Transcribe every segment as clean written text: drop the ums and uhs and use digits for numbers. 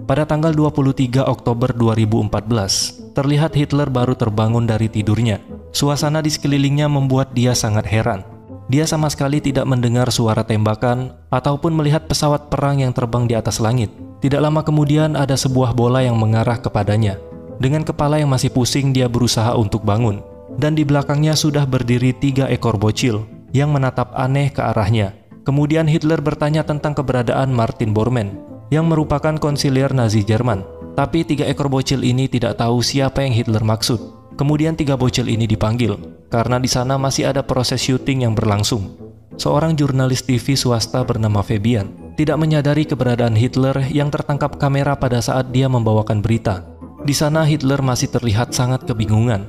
Pada tanggal 23 Oktober 2014, terlihat Hitler baru terbangun dari tidurnya. Suasana di sekelilingnya membuat dia sangat heran. Dia sama sekali tidak mendengar suara tembakan ataupun melihat pesawat perang yang terbang di atas langit. Tidak lama kemudian ada sebuah bola yang mengarah kepadanya. Dengan kepala yang masih pusing, dia berusaha untuk bangun. Dan di belakangnya sudah berdiri 3 ekor bocil yang menatap aneh ke arahnya. Kemudian Hitler bertanya tentang keberadaan Martin Bormann, yang merupakan konsilir Nazi Jerman. Tapi 3 ekor bocil ini tidak tahu siapa yang Hitler maksud. Kemudian 3 bocil ini dipanggil, karena di sana masih ada proses syuting yang berlangsung. Seorang jurnalis TV swasta bernama Fabian tidak menyadari keberadaan Hitler yang tertangkap kamera pada saat dia membawakan berita. Di sana Hitler masih terlihat sangat kebingungan.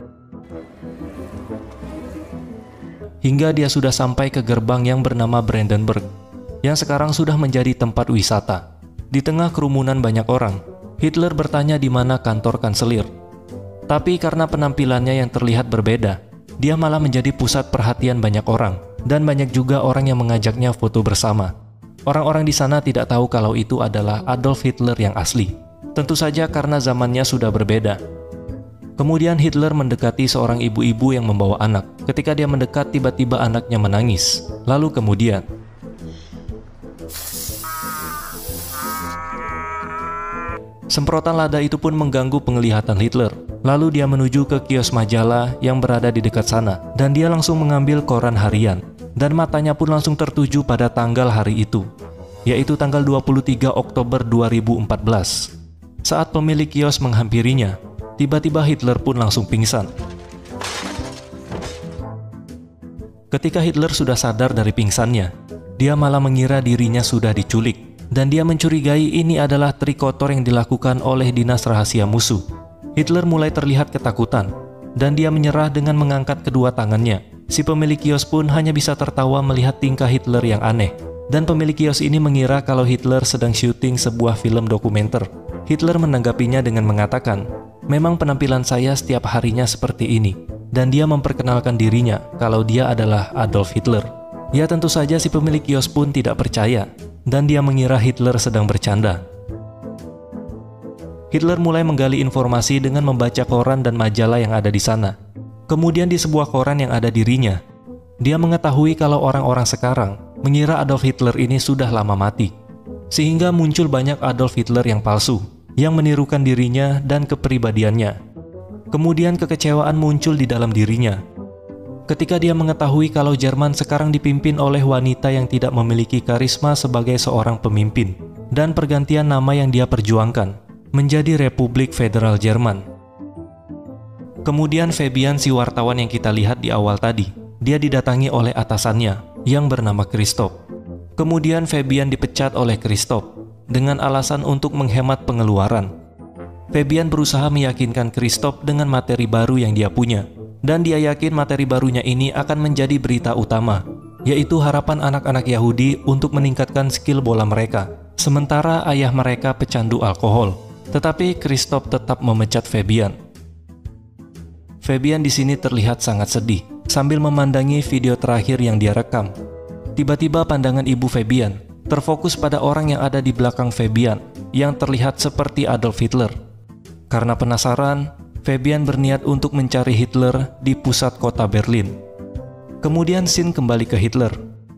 Hingga dia sudah sampai ke gerbang yang bernama Brandenburg, yang sekarang sudah menjadi tempat wisata. Di tengah kerumunan banyak orang, Hitler bertanya di mana kantor kanselir. Tapi karena penampilannya yang terlihat berbeda, dia malah menjadi pusat perhatian banyak orang, dan banyak juga orang yang mengajaknya foto bersama. Orang-orang di sana tidak tahu kalau itu adalah Adolf Hitler yang asli. Tentu saja karena zamannya sudah berbeda. Kemudian Hitler mendekati seorang ibu-ibu yang membawa anak. Ketika dia mendekat, tiba-tiba anaknya menangis. Lalu kemudian semprotan lada itu pun mengganggu penglihatan Hitler. Lalu dia menuju ke kios majalah yang berada di dekat sana, dan dia langsung mengambil koran harian. Dan matanya pun langsung tertuju pada tanggal hari itu, yaitu tanggal 23 Oktober 2014. Saat pemilik kios menghampirinya, tiba-tiba Hitler pun langsung pingsan. Ketika Hitler sudah sadar dari pingsannya, dia malah mengira dirinya sudah diculik. Dan dia mencurigai ini adalah trik kotor yang dilakukan oleh dinas rahasia musuh. Hitler mulai terlihat ketakutan, dan dia menyerah dengan mengangkat kedua tangannya. Si pemilik kios pun hanya bisa tertawa melihat tingkah Hitler yang aneh. Dan pemilik kios ini mengira kalau Hitler sedang syuting sebuah film dokumenter. Hitler menanggapinya dengan mengatakan, "Memang penampilan saya setiap harinya seperti ini." Dan dia memperkenalkan dirinya kalau dia adalah Adolf Hitler. Ya tentu saja si pemilik kios pun tidak percaya, dan dia mengira Hitler sedang bercanda. Hitler mulai menggali informasi dengan membaca koran dan majalah yang ada di sana. Kemudian di sebuah koran yang ada dirinya, dia mengetahui kalau orang-orang sekarang mengira Adolf Hitler ini sudah lama mati. Sehingga muncul banyak Adolf Hitler yang palsu, yang menirukan dirinya dan kepribadiannya. Kemudian kekecewaan muncul di dalam dirinya. Ketika dia mengetahui kalau Jerman sekarang dipimpin oleh wanita yang tidak memiliki karisma sebagai seorang pemimpin, dan pergantian nama yang dia perjuangkan menjadi Republik Federal Jerman. Kemudian Fabian, si wartawan yang kita lihat di awal tadi, dia didatangi oleh atasannya yang bernama Christoph. Kemudian Fabian dipecat oleh Christoph dengan alasan untuk menghemat pengeluaran. Fabian berusaha meyakinkan Christoph dengan materi baru yang dia punya. Dan dia yakin materi barunya ini akan menjadi berita utama, yaitu harapan anak-anak Yahudi untuk meningkatkan skill bola mereka, sementara ayah mereka pecandu alkohol. Tetapi Christoph tetap memecat Fabian. Fabian di sini terlihat sangat sedih, sambil memandangi video terakhir yang dia rekam. Tiba-tiba pandangan ibu Fabian terfokus pada orang yang ada di belakang Fabian, yang terlihat seperti Adolf Hitler. Karena penasaran, Fabian berniat untuk mencari Hitler di pusat kota Berlin. Kemudian scene kembali ke Hitler.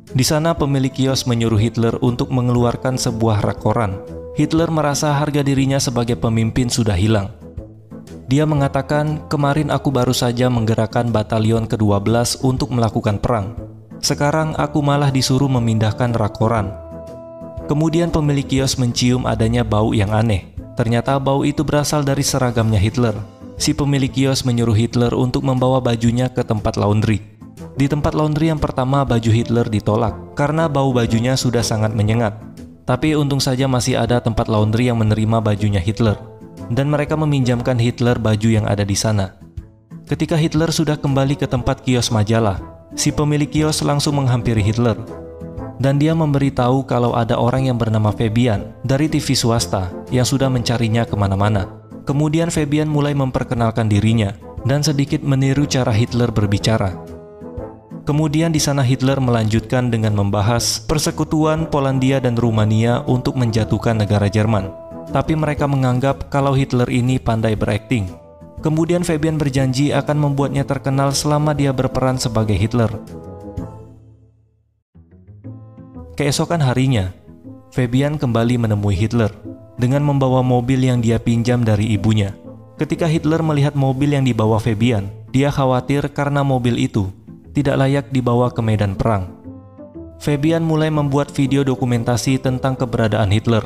Di sana pemilik kios menyuruh Hitler untuk mengeluarkan sebuah rak koran. Hitler merasa harga dirinya sebagai pemimpin sudah hilang. Dia mengatakan, "Kemarin aku baru saja menggerakkan batalion ke-12 untuk melakukan perang. Sekarang aku malah disuruh memindahkan rak koran." Kemudian pemilik kios mencium adanya bau yang aneh. Ternyata bau itu berasal dari seragamnya Hitler. Si pemilik kios menyuruh Hitler untuk membawa bajunya ke tempat laundry. Di tempat laundry yang pertama, baju Hitler ditolak karena bau bajunya sudah sangat menyengat. Tapi untung saja masih ada tempat laundry yang menerima bajunya Hitler, dan mereka meminjamkan Hitler baju yang ada di sana. Ketika Hitler sudah kembali ke tempat kios majalah, si pemilik kios langsung menghampiri Hitler. Dan dia memberitahu kalau ada orang yang bernama Fabian dari TV swasta yang sudah mencarinya kemana-mana. Kemudian Fabian mulai memperkenalkan dirinya dan sedikit meniru cara Hitler berbicara. Kemudian di sana Hitler melanjutkan dengan membahas persekutuan Polandia dan Rumania untuk menjatuhkan negara Jerman. tapi mereka menganggap kalau Hitler ini pandai berakting. Kemudian Fabian berjanji akan membuatnya terkenal selama dia berperan sebagai Hitler. Keesokan harinya, Fabian kembali menemui Hitler dengan membawa mobil yang dia pinjam dari ibunya. Ketika Hitler melihat mobil yang dibawa Fabian, dia khawatir karena mobil itu tidak layak dibawa ke medan perang. Fabian mulai membuat video dokumentasi tentang keberadaan Hitler.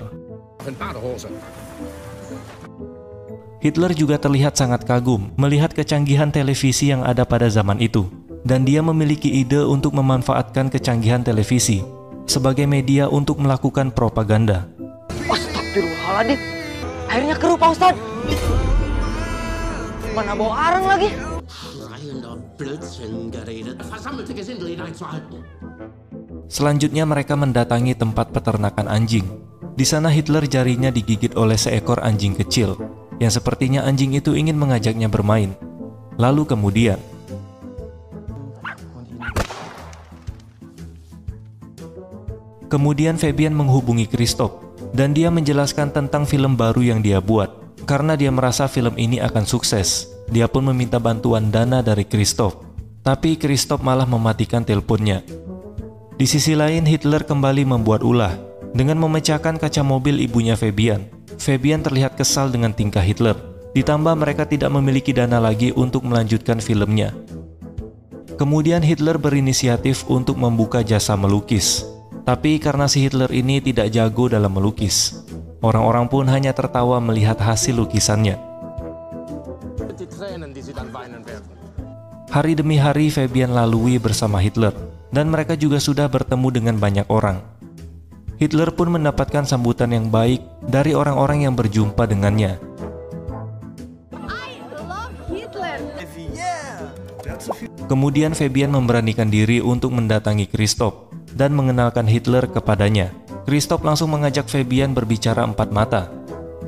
Hitler juga terlihat sangat kagum melihat kecanggihan televisi yang ada pada zaman itu, dan dia memiliki ide untuk memanfaatkan kecanggihan televisi sebagai media untuk melakukan propaganda. Astagfirullahaladzim, airnya keruh Pak Ustadz. Mana bawa arang lagi? Selanjutnya mereka mendatangi tempat peternakan anjing. Di sana Hitler jarinya digigit oleh seekor anjing kecil, yang sepertinya anjing itu ingin mengajaknya bermain. Lalu kemudian Fabian menghubungi Christoph, dan dia menjelaskan tentang film baru yang dia buat. Karena dia merasa film ini akan sukses, dia pun meminta bantuan dana dari Christoph. Tapi Christoph malah mematikan teleponnya. Di sisi lain, Hitler kembali membuat ulah dengan memecahkan kaca mobil ibunya Fabian. Fabian terlihat kesal dengan tingkah Hitler. Ditambah mereka tidak memiliki dana lagi untuk melanjutkan filmnya. Kemudian Hitler berinisiatif untuk membuka jasa melukis. Tapi karena si Hitler ini tidak jago dalam melukis, orang-orang pun hanya tertawa melihat hasil lukisannya. Hari demi hari Fabian lalui bersama Hitler, dan mereka juga sudah bertemu dengan banyak orang. Hitler pun mendapatkan sambutan yang baik dari orang-orang yang berjumpa dengannya. Kemudian Fabian memberanikan diri untuk mendatangi Christoph dan mengenalkan Hitler kepadanya. Christoph langsung mengajak Fabian berbicara empat mata,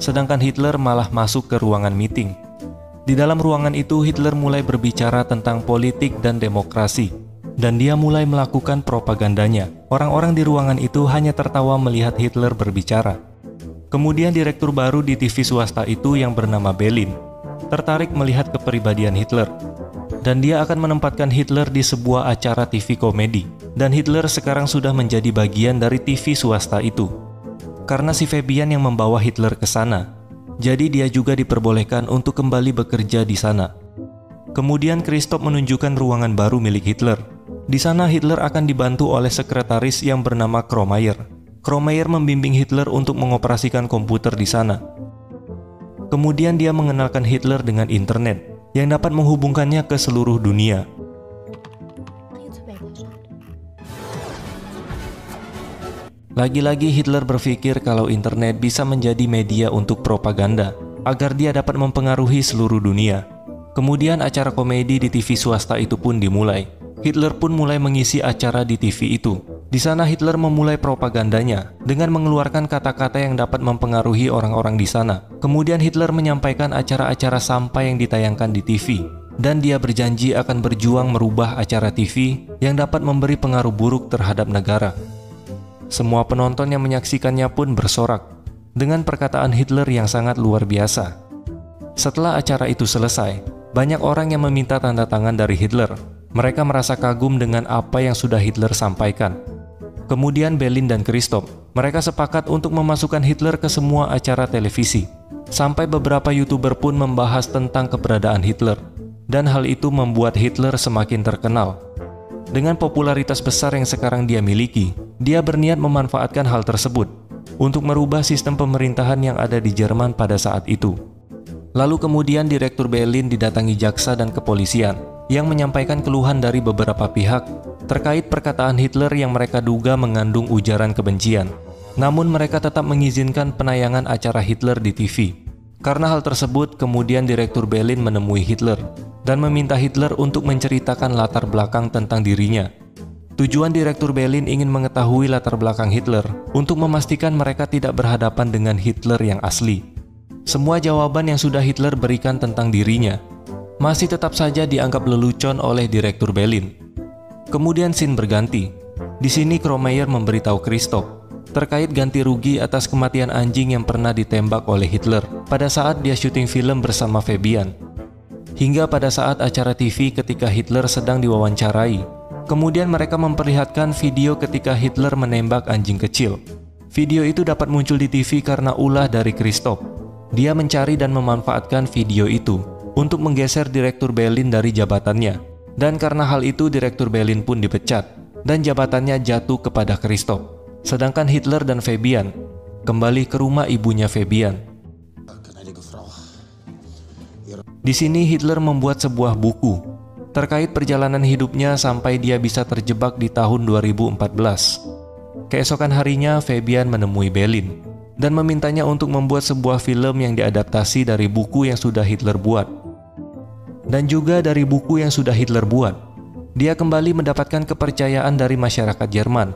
sedangkan Hitler malah masuk ke ruangan meeting. Di dalam ruangan itu Hitler mulai berbicara tentang politik dan demokrasi, dan dia mulai melakukan propagandanya. Orang-orang di ruangan itu hanya tertawa melihat Hitler berbicara. Kemudian direktur baru di TV swasta itu yang bernama Berlin tertarik melihat kepribadian Hitler, dan dia akan menempatkan Hitler di sebuah acara TV komedi. Dan Hitler sekarang sudah menjadi bagian dari TV swasta itu. Karena si Fabian yang membawa Hitler ke sana, jadi dia juga diperbolehkan untuk kembali bekerja di sana. Kemudian Christoph menunjukkan ruangan baru milik Hitler. Di sana Hitler akan dibantu oleh sekretaris yang bernama Kromayer. Kromayer membimbing Hitler untuk mengoperasikan komputer di sana. Kemudian dia mengenalkan Hitler dengan internet yang dapat menghubungkannya ke seluruh dunia. Lagi-lagi Hitler berpikir kalau internet bisa menjadi media untuk propaganda, agar dia dapat mempengaruhi seluruh dunia. Kemudian acara komedi di TV swasta itu pun dimulai. Hitler pun mulai mengisi acara di TV itu. Di sana Hitler memulai propagandanya dengan mengeluarkan kata-kata yang dapat mempengaruhi orang-orang di sana. Kemudian Hitler menyampaikan acara-acara sampah yang ditayangkan di TV. Dan dia berjanji akan berjuang merubah acara TV yang dapat memberi pengaruh buruk terhadap negara. Semua penonton yang menyaksikannya pun bersorak dengan perkataan Hitler yang sangat luar biasa. Setelah acara itu selesai, banyak orang yang meminta tanda tangan dari Hitler. Mereka merasa kagum dengan apa yang sudah Hitler sampaikan. Kemudian Berlin dan Christoph, mereka sepakat untuk memasukkan Hitler ke semua acara televisi. Sampai beberapa YouTuber pun membahas tentang keberadaan Hitler. Dan hal itu membuat Hitler semakin terkenal. Dengan popularitas besar yang sekarang dia miliki, dia berniat memanfaatkan hal tersebut untuk merubah sistem pemerintahan yang ada di Jerman pada saat itu. Lalu kemudian Direktur Berlin didatangi jaksa dan kepolisian yang menyampaikan keluhan dari beberapa pihak terkait perkataan Hitler yang mereka duga mengandung ujaran kebencian. Namun mereka tetap mengizinkan penayangan acara Hitler di TV. Karena hal tersebut, kemudian Direktur Berlin menemui Hitler dan meminta Hitler untuk menceritakan latar belakang tentang dirinya. Tujuan Direktur Berlin ingin mengetahui latar belakang Hitler untuk memastikan mereka tidak berhadapan dengan Hitler yang asli. Semua jawaban yang sudah Hitler berikan tentang dirinya masih tetap saja dianggap lelucon oleh Direktur Berlin. Kemudian scene berganti. Di sini Kromayer memberitahu Christoph terkait ganti rugi atas kematian anjing yang pernah ditembak oleh Hitler pada saat dia syuting film bersama Fabian. Hingga pada saat acara TV ketika Hitler sedang diwawancarai, kemudian mereka memperlihatkan video ketika Hitler menembak anjing kecil. Video itu dapat muncul di TV karena ulah dari Christoph. Dia mencari dan memanfaatkan video itu untuk menggeser Direktur Berlin dari jabatannya. Dan karena hal itu Direktur Berlin pun dipecat dan jabatannya jatuh kepada Christoph. Sedangkan Hitler dan Fabian kembali ke rumah ibunya Fabian. Di sini Hitler membuat sebuah buku terkait perjalanan hidupnya sampai dia bisa terjebak di tahun 2014. Keesokan harinya Fabian menemui Berlin dan memintanya untuk membuat sebuah film yang diadaptasi dari buku yang sudah Hitler buat. Dan juga dari buku yang sudah Hitler buat, dia kembali mendapatkan kepercayaan dari masyarakat Jerman.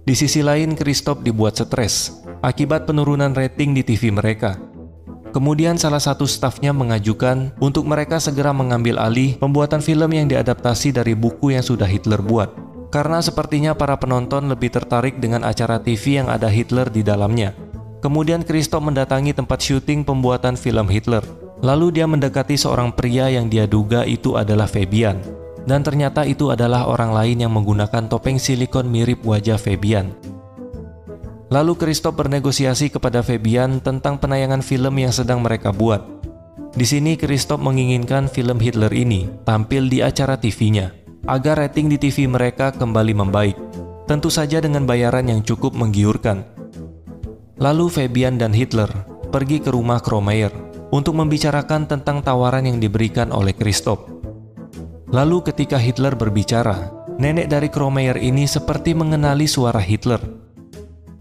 Di sisi lain, Christoph dibuat stres akibat penurunan rating di TV mereka. Kemudian salah satu stafnya mengajukan untuk mereka segera mengambil alih pembuatan film yang diadaptasi dari buku yang sudah Hitler buat. Karena sepertinya para penonton lebih tertarik dengan acara TV yang ada Hitler di dalamnya. Kemudian Christoph mendatangi tempat syuting pembuatan film Hitler. Lalu dia mendekati seorang pria yang dia duga itu adalah Fabian. Dan ternyata itu adalah orang lain yang menggunakan topeng silikon mirip wajah Fabian. Lalu Christoph bernegosiasi kepada Fabian tentang penayangan film yang sedang mereka buat. Di sini Christoph menginginkan film Hitler ini tampil di acara TV-nya, agar rating di TV mereka kembali membaik. Tentu saja dengan bayaran yang cukup menggiurkan. Lalu Fabian dan Hitler pergi ke rumah Kromeyer untuk membicarakan tentang tawaran yang diberikan oleh Christoph. Lalu ketika Hitler berbicara, nenek dari Kromeyer ini seperti mengenali suara Hitler.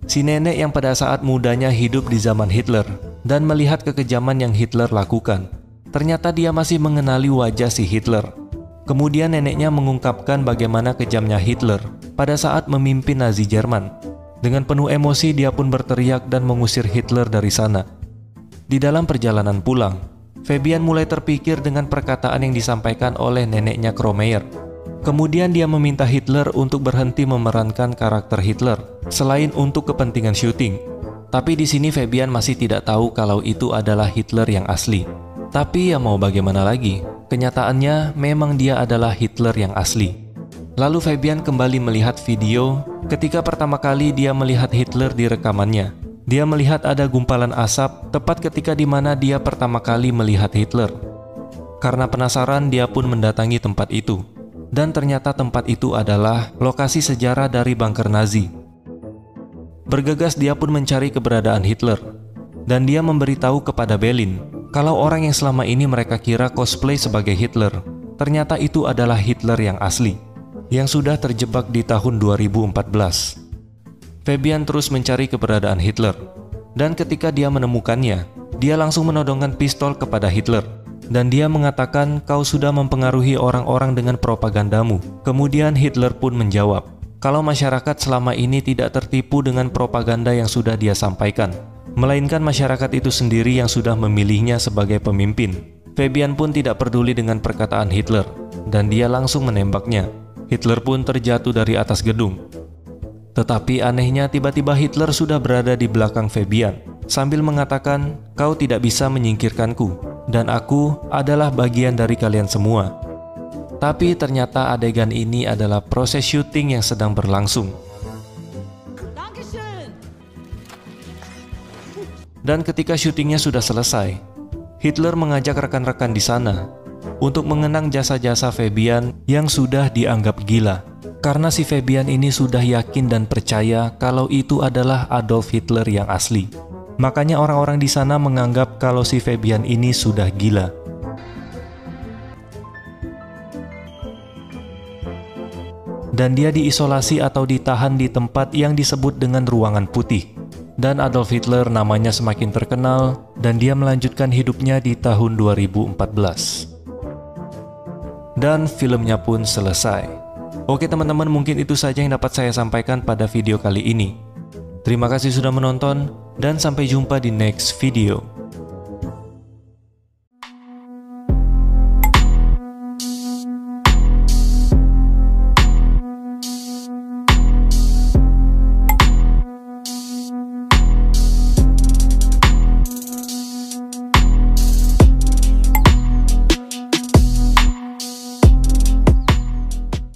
Si nenek yang pada saat mudanya hidup di zaman Hitler dan melihat kekejaman yang Hitler lakukan, ternyata dia masih mengenali wajah si Hitler. Kemudian neneknya mengungkapkan bagaimana kejamnya Hitler pada saat memimpin Nazi Jerman. Dengan penuh emosi dia pun berteriak dan mengusir Hitler dari sana. Di dalam perjalanan pulang, Fabian mulai terpikir dengan perkataan yang disampaikan oleh neneknya Kromeyer. Kemudian dia meminta Hitler untuk berhenti memerankan karakter Hitler, selain untuk kepentingan syuting. Tapi di sini Fabian masih tidak tahu kalau itu adalah Hitler yang asli. Tapi ya mau bagaimana lagi, kenyataannya memang dia adalah Hitler yang asli. Lalu Fabian kembali melihat video ketika pertama kali dia melihat Hitler di rekamannya. Dia melihat ada gumpalan asap tepat ketika di mana dia pertama kali melihat Hitler. Karena penasaran, dia pun mendatangi tempat itu. Dan ternyata tempat itu adalah lokasi sejarah dari bunker Nazi. Bergegas dia pun mencari keberadaan Hitler. Dan dia memberitahu kepada Berlin kalau orang yang selama ini mereka kira cosplay sebagai Hitler, ternyata itu adalah Hitler yang asli, yang sudah terjebak di tahun 2014. Fabian terus mencari keberadaan Hitler, dan ketika dia menemukannya, dia langsung menodongkan pistol kepada Hitler, dan dia mengatakan, "Kau sudah mempengaruhi orang-orang dengan propagandamu." Kemudian Hitler pun menjawab, kalau masyarakat selama ini tidak tertipu dengan propaganda yang sudah dia sampaikan, melainkan masyarakat itu sendiri yang sudah memilihnya sebagai pemimpin. Fabian pun tidak peduli dengan perkataan Hitler, dan dia langsung menembaknya. Hitler pun terjatuh dari atas gedung. Tetapi anehnya tiba-tiba Hitler sudah berada di belakang Fabian sambil mengatakan, "Kau tidak bisa menyingkirkanku dan aku adalah bagian dari kalian semua." Tapi ternyata adegan ini adalah proses syuting yang sedang berlangsung. Dan ketika syutingnya sudah selesai, Hitler mengajak rekan-rekan di sana untuk mengenang jasa-jasa Fabian yang sudah dianggap gila. Karena si Fabian ini sudah yakin dan percaya kalau itu adalah Adolf Hitler yang asli. Makanya orang-orang di sana menganggap kalau si Fabian ini sudah gila. Dan dia diisolasi atau ditahan di tempat yang disebut dengan ruangan putih. Dan Adolf Hitler namanya semakin terkenal dan dia melanjutkan hidupnya di tahun 2014. Dan filmnya pun selesai. Oke teman-teman, mungkin itu saja yang dapat saya sampaikan pada video kali ini. Terima kasih sudah menonton dan sampai jumpa di next video.